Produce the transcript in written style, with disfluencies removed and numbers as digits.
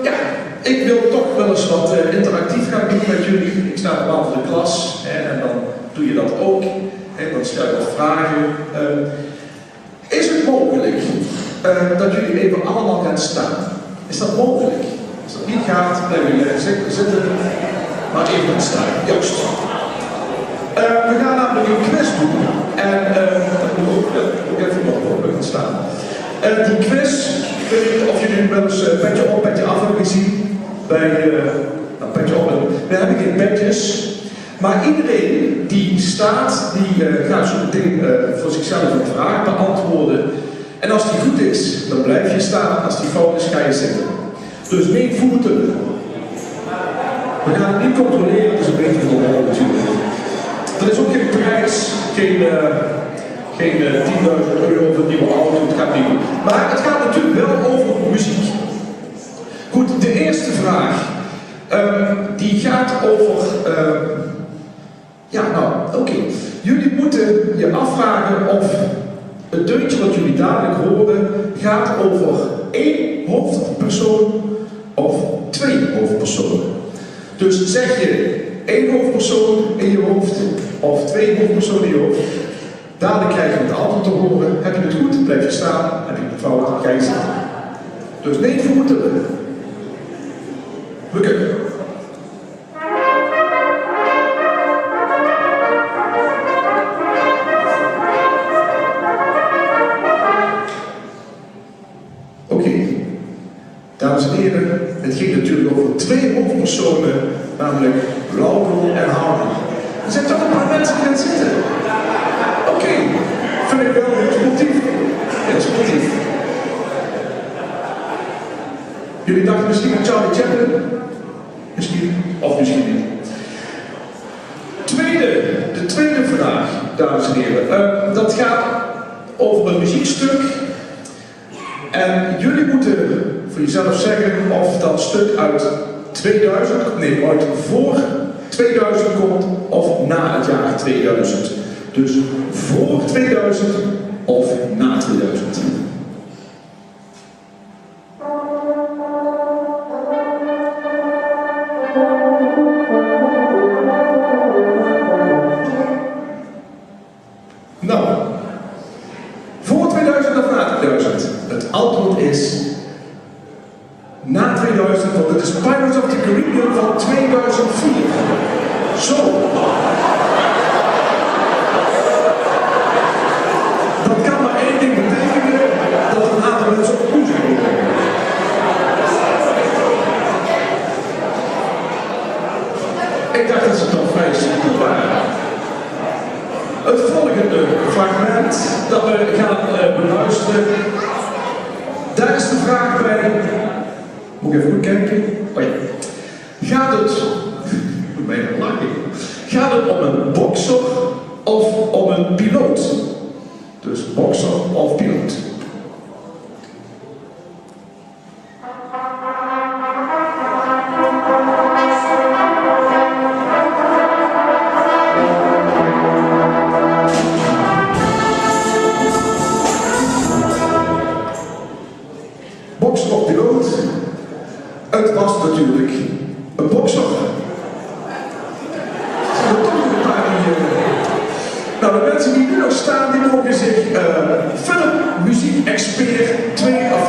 Ja, ik wil toch wel eens wat interactief gaan doen met jullie. Ik sta normaal voor de klas en dan doe je dat ook. Dan stel je wat vragen. Is het mogelijk dat jullie even allemaal gaan staan? Is dat mogelijk? Als dat niet gaat, blijven jullie zitten. Maar even gaan staan. Juist. We gaan namelijk een quiz doen. En dat moet ook even mogelijk gaan staan. Die quiz, ik weet niet of jullie wel eens petje op, petje af hebben gezien. Bij petje op. We hebben geen petjes. Maar iedereen die staat, die gaat zo meteen voor zichzelf een vraag beantwoorden. En als die goed is, dan blijf je staan. Als die fout is, ga je zitten. Dus niet voeten. We gaan het niet controleren, het is een beetje van de rol natuurlijk. Er is ook geen prijs, geen 10.000 euro voor een nieuwe auto, het gaat niet goed. Maar het gaat natuurlijk wel over muziek. Goed, de eerste vraag, die gaat over... Jullie moeten je afvragen of het deuntje wat jullie dadelijk horen gaat over 1 hoofdpersoon of 2 hoofdpersonen. Dus zeg je 1 hoofdpersoon in je hoofd of 2 hoofdpersonen in je hoofd, dadelijk krijg je het antwoord te horen. Heb je het goed, blijf je staan. Heb je het fout, ga je zitten. Dus niet voeten. We kunnen. Dames en heren, het ging natuurlijk over 2 hoofdpersonen, namelijk Laurel en Hardy. Er zijn toch een paar mensen die gaan zitten. Oké, vind ik wel heel sportief. Heel sportief. Jullie dachten misschien aan Charlie Chaplin? Misschien, of misschien niet. De tweede vraag, dames en heren. Dat gaat over een muziekstuk. En jullie moeten voor jezelf zeggen of dat stuk uit voor 2000 komt of na het jaar 2000. Dus voor 2000 of na 2000. Nou, voor 2000 of na 2000? Het antwoord is na 2000, want het is Pirates of the Caribbean van 2004. Zo. Dat kan maar één ding betekenen, dat een aantal mensen op koers komen. Ik dacht dat ze toch vrij simpel waren. Het volgende fragment dat we gaan beluisteren, daar is de vraag bij. Moet ik even goed kijken? Oh ja. Gaat het om een bokser of om een piloot? Dus bokser of piloot. Bokser of piloot? Het was natuurlijk een bokser. Nou, de mensen die nu nog staan, die mogen zich film, muziek, expert 2 of